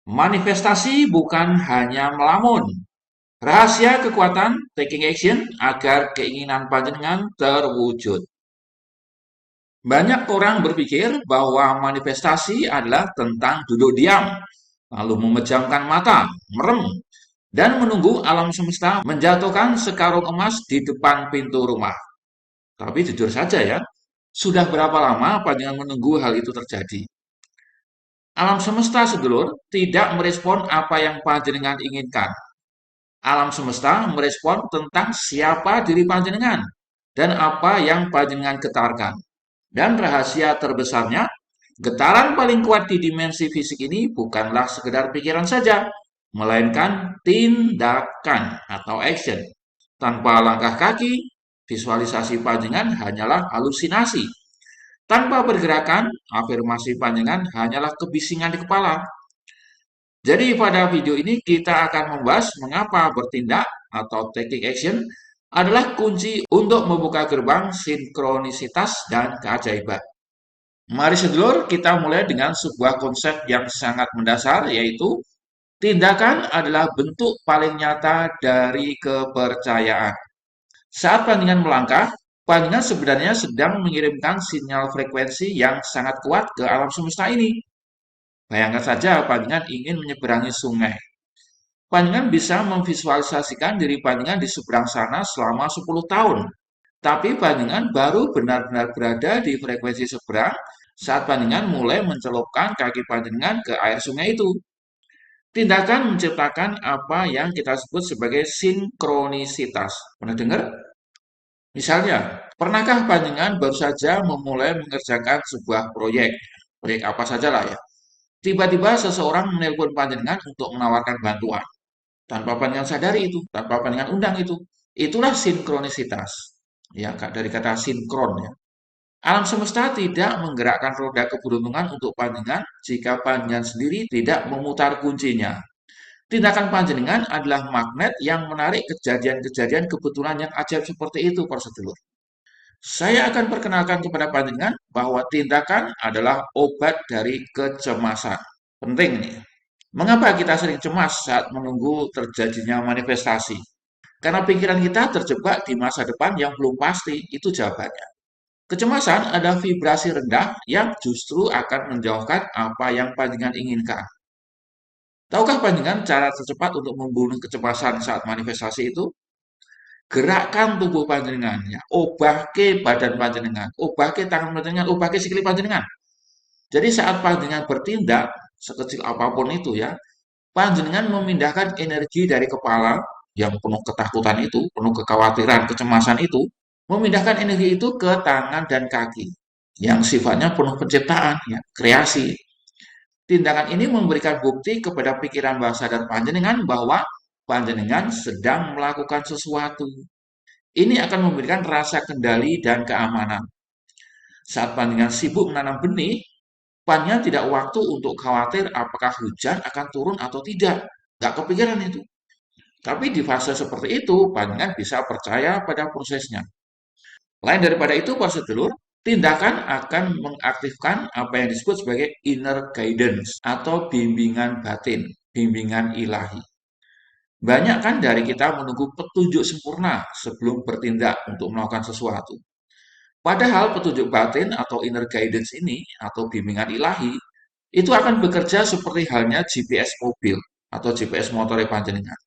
Manifestasi bukan hanya melamun. Rahasia kekuatan taking action agar keinginan panjenengan terwujud. Banyak orang berpikir bahwa manifestasi adalah tentang duduk diam, lalu memejamkan mata, merem, dan menunggu alam semesta menjatuhkan sekarung emas di depan pintu rumah. Tapi jujur saja ya, sudah berapa lama panjenengan menunggu hal itu terjadi? Alam semesta sedulur tidak merespon apa yang panjenengan inginkan. Alam semesta merespon tentang siapa diri panjenengan dan apa yang panjenengan getarkan. Dan rahasia terbesarnya, getaran paling kuat di dimensi fisik ini bukanlah sekedar pikiran saja, melainkan tindakan atau action. Tanpa langkah kaki, visualisasi panjenengan hanyalah halusinasi. Tanpa pergerakan, afirmasi panjenengan hanyalah kebisingan di kepala. Jadi pada video ini kita akan membahas mengapa bertindak atau taking action adalah kunci untuk membuka gerbang sinkronisitas dan keajaiban. Mari sedulur kita mulai dengan sebuah konsep yang sangat mendasar, yaitu tindakan adalah bentuk paling nyata dari kepercayaan. Saat panjenengan melangkah, panjenengan sebenarnya sedang mengirimkan sinyal frekuensi yang sangat kuat ke alam semesta ini. Bayangkan saja panjenengan ingin menyeberangi sungai. Panjenengan bisa memvisualisasikan diri panjenengan di seberang sana selama 10 tahun. Tapi panjenengan baru benar-benar berada di frekuensi seberang saat panjenengan mulai mencelupkan kaki panjenengan ke air sungai itu. Tindakan menciptakan apa yang kita sebut sebagai sinkronisitas. Pernah dengar? Misalnya, pernahkah panjenengan baru saja memulai mengerjakan sebuah proyek, proyek apa saja lah ya. Tiba-tiba seseorang menelpon panjenengan untuk menawarkan bantuan. Tanpa panjenengan sadari itu, tanpa panjenengan undang itu. Itulah sinkronisitas. Ya, dari kata sinkron ya. Alam semesta tidak menggerakkan roda keberuntungan untuk panjenengan jika panjenengan sendiri tidak memutar kuncinya. Tindakan panjenengan adalah magnet yang menarik kejadian-kejadian kebetulan yang ajaib seperti itu, para sedulur. Saya akan perkenalkan kepada panjenengan bahwa tindakan adalah obat dari kecemasan. Penting nih. Mengapa kita sering cemas saat menunggu terjadinya manifestasi? Karena pikiran kita terjebak di masa depan yang belum pasti, itu jawabannya. Kecemasan adalah vibrasi rendah yang justru akan menjauhkan apa yang panjenengan inginkan. Tahukah panjenengan cara tercepat untuk membunuh kecemasan saat manifestasi itu? Gerakkan tubuh panjenengan, ya. Obahke badan panjenengan, obahke tangan panjenengan, obahke sikil panjenengan. Jadi saat panjenengan bertindak, sekecil apapun itu ya, panjenengan memindahkan energi dari kepala yang penuh ketakutan itu, penuh kekhawatiran, kecemasan itu, memindahkan energi itu ke tangan dan kaki yang sifatnya penuh penciptaan, ya, kreasi. Tindakan ini memberikan bukti kepada pikiran bawah sadar panjenengan bahwa panjenengan sedang melakukan sesuatu. Ini akan memberikan rasa kendali dan keamanan. Saat panjenengan sibuk menanam benih, panjenengan tidak waktu untuk khawatir apakah hujan akan turun atau tidak. Nggak kepikiran itu. Tapi di fase seperti itu, panjenengan bisa percaya pada prosesnya. Lain daripada itu, para sedulur, tindakan akan mengaktifkan apa yang disebut sebagai inner guidance atau bimbingan batin, bimbingan ilahi. Banyak kan dari kita menunggu petunjuk sempurna sebelum bertindak untuk melakukan sesuatu. Padahal petunjuk batin atau inner guidance ini atau bimbingan ilahi itu akan bekerja seperti halnya GPS mobil atau GPS motor panjenengan.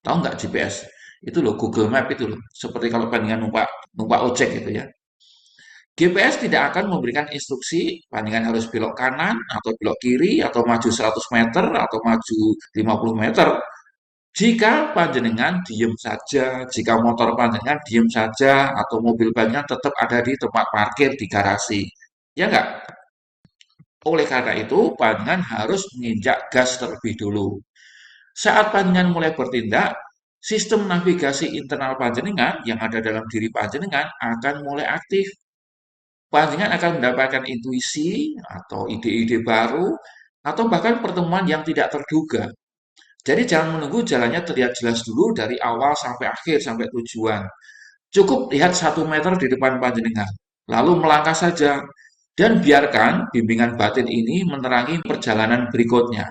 Tahu nggak GPS? Itu loh Google Map itu loh. Seperti kalau panjenengan numpak numpak ojek gitu ya. GPS tidak akan memberikan instruksi panjenengan harus belok kanan atau belok kiri atau maju 100 meter atau maju 50 meter. Jika panjenengan diem saja, jika motor panjenengan diem saja atau mobil panjenengan tetap ada di tempat parkir di garasi. Ya enggak? Oleh karena itu, panjenengan harus menginjak gas terlebih dulu. Saat panjenengan mulai bertindak, sistem navigasi internal panjenengan yang ada dalam diri panjenengan akan mulai aktif. Panjenengan akan mendapatkan intuisi atau ide-ide baru atau bahkan pertemuan yang tidak terduga. Jadi jangan menunggu jalannya terlihat jelas dulu dari awal sampai akhir, sampai tujuan. Cukup lihat 1 meter di depan panjenengan, lalu melangkah saja. Dan biarkan bimbingan batin ini menerangi perjalanan berikutnya.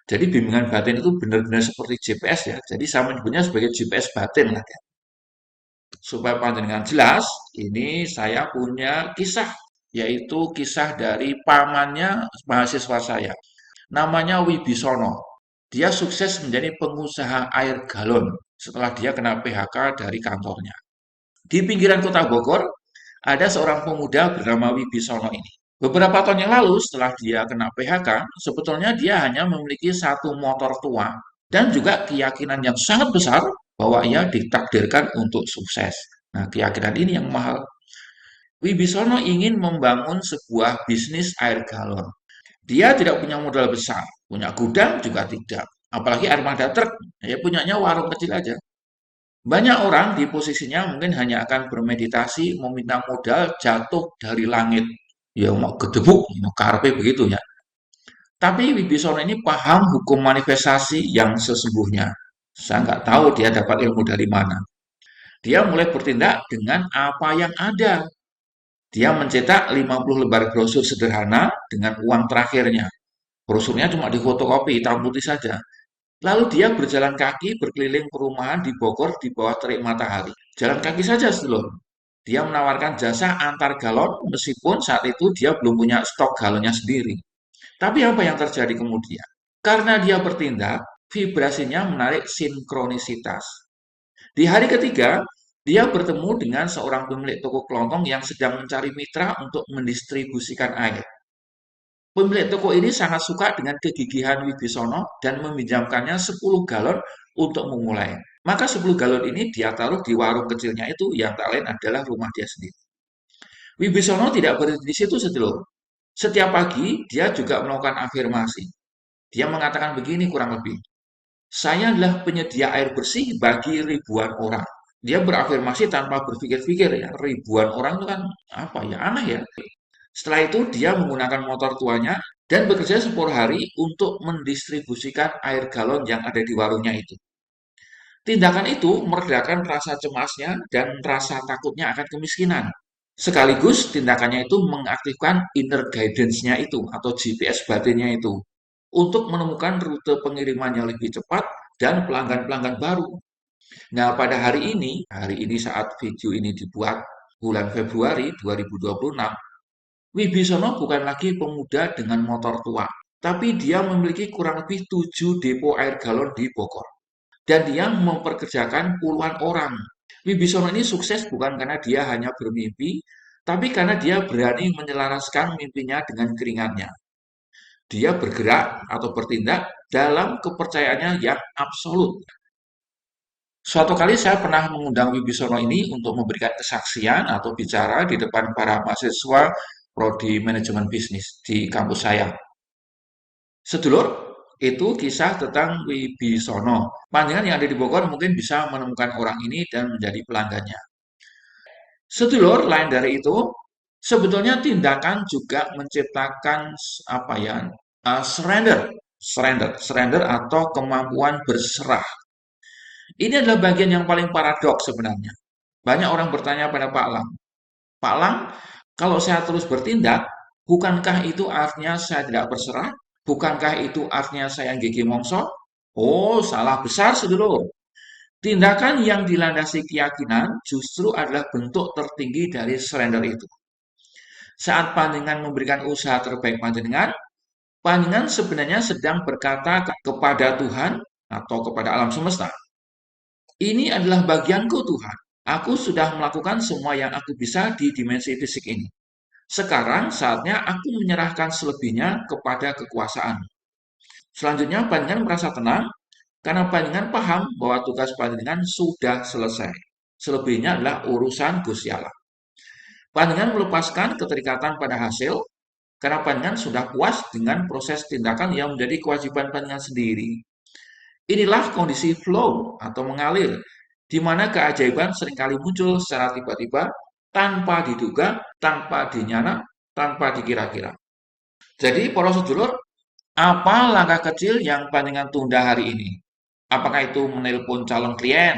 Jadi bimbingan batin itu benar-benar seperti GPS ya. Jadi saya menyebutnya sebagai GPS batin lah ya. Supaya panjenengan jelas, ini saya punya kisah, yaitu kisah dari pamannya mahasiswa saya. Namanya Wibisono. Dia sukses menjadi pengusaha air galon setelah dia kena PHK dari kantornya. Di pinggiran kota Bogor, ada seorang pemuda bernama Wibisono ini. Beberapa tahun yang lalu, setelah dia kena PHK, sebetulnya dia hanya memiliki satu motor tua dan juga keyakinan yang sangat besar bahwa ia ditakdirkan untuk sukses. Nah, keyakinan ini yang mahal. Wibisono ingin membangun sebuah bisnis air galon. Dia tidak punya modal besar, punya gudang juga tidak. Apalagi armada truk, ya punyanya warung kecil aja. Banyak orang di posisinya mungkin hanya akan bermeditasi meminta modal jatuh dari langit. Ya mau gedebuk, mau karpe begitu ya. Tapi Wibisono ini paham hukum manifestasi yang sesungguhnya. Saya nggak tahu dia dapat ilmu dari mana. Dia mulai bertindak dengan apa yang ada. Dia mencetak 50 lembar brosur sederhana dengan uang terakhirnya. Brosurnya cuma difotokopi, hitam putih saja. Lalu dia berjalan kaki berkeliling perumahan di Bogor di bawah terik matahari. Jalan kaki saja, sedulur. Dia menawarkan jasa antar galon meskipun saat itu dia belum punya stok galonnya sendiri. Tapi apa yang terjadi kemudian? Karena dia bertindak, vibrasinya menarik sinkronisitas. Di hari ketiga, dia bertemu dengan seorang pemilik toko kelontong yang sedang mencari mitra untuk mendistribusikan air. Pemilik toko ini sangat suka dengan kegigihan Wibisono dan meminjamkannya 10 galon untuk memulai. Maka 10 galon ini dia taruh di warung kecilnya itu yang tak lain adalah rumah dia sendiri. Wibisono tidak berhenti di situ, sedulur. Setiap pagi dia juga melakukan afirmasi. Dia mengatakan begini kurang lebih. Saya adalah penyedia air bersih bagi ribuan orang. Dia berafirmasi tanpa berpikir-pikir ya. Ribuan orang itu kan apa ya, aneh ya. Setelah itu dia menggunakan motor tuanya dan bekerja separuh hari untuk mendistribusikan air galon yang ada di warungnya itu. Tindakan itu meredakan rasa cemasnya dan rasa takutnya akan kemiskinan. Sekaligus tindakannya itu mengaktifkan inner guidance-nya itu atau GPS batinnya itu untuk menemukan rute pengiriman yang lebih cepat dan pelanggan-pelanggan baru. Nah, pada hari ini saat video ini dibuat bulan Februari 2026, Wibisono bukan lagi pemuda dengan motor tua, tapi dia memiliki kurang lebih 7 depo air galon di Bogor. Dan dia memperkerjakan puluhan orang. Wibisono ini sukses bukan karena dia hanya bermimpi, tapi karena dia berani menyelaraskan mimpinya dengan keringatnya. Dia bergerak atau bertindak dalam kepercayaannya yang absolut. Suatu kali saya pernah mengundang Wibisono ini untuk memberikan kesaksian atau bicara di depan para mahasiswa prodi manajemen bisnis di kampus saya. Sedulur, itu kisah tentang Wibisono. Panjangan yang ada di Bogor mungkin bisa menemukan orang ini dan menjadi pelanggannya. Sedulur, lain dari itu, sebetulnya tindakan juga menciptakan apa ya, surrender atau kemampuan berserah. Ini adalah bagian yang paling paradoks sebenarnya. Banyak orang bertanya pada Pak Lang, Pak Lang, kalau saya terus bertindak, bukankah itu artinya saya tidak berserah? Bukankah itu artinya saya gigi mongso? Oh, salah besar, sedulur. Tindakan yang dilandasi keyakinan justru adalah bentuk tertinggi dari surrender itu. Saat panjenengan memberikan usaha terbaik panjenengan, panjenengan sebenarnya sedang berkata kepada Tuhan atau kepada alam semesta, ini adalah bagianku Tuhan. Aku sudah melakukan semua yang aku bisa di dimensi fisik ini. Sekarang saatnya aku menyerahkan selebihnya kepada kekuasaan. Selanjutnya panjenengan merasa tenang karena panjenengan paham bahwa tugas panjenengan sudah selesai. Selebihnya adalah urusan Gusti Allah. Panjenengan melepaskan keterikatan pada hasil karena panjenengan sudah puas dengan proses tindakan yang menjadi kewajiban panjenengan sendiri. Inilah kondisi flow atau mengalir, di mana keajaiban seringkali muncul secara tiba-tiba, tanpa diduga, tanpa dinyana, tanpa dikira-kira. Jadi, para sedulur, apa langkah kecil yang panjenengan tunda hari ini? Apakah itu menelpon calon klien?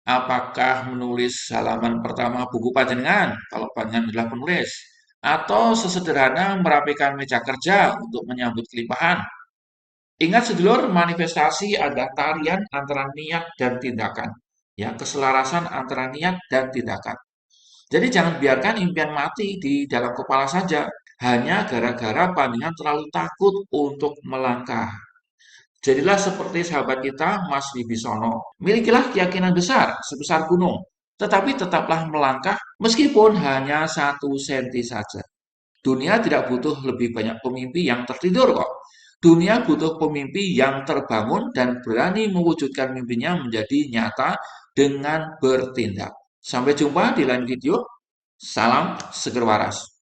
Apakah menulis halaman pertama buku panjenengan kalau panjenengan adalah penulis? Atau sesederhana merapikan meja kerja untuk menyambut kelimpahan? Ingat sedulur, manifestasi ada tarian antara niat dan tindakan. Ya, keselarasan antara niat dan tindakan. Jadi jangan biarkan impian mati di dalam kepala saja, hanya gara-gara pandangan terlalu takut untuk melangkah. Jadilah seperti sahabat kita, Mas Wibisono. Milikilah keyakinan besar, sebesar gunung. Tetapi tetaplah melangkah meskipun hanya 1 senti saja. Dunia tidak butuh lebih banyak pemimpi yang tertidur kok. Dunia butuh pemimpi yang terbangun dan berani mewujudkan mimpinya menjadi nyata dengan bertindak. Sampai jumpa di lain video. Salam seger waras.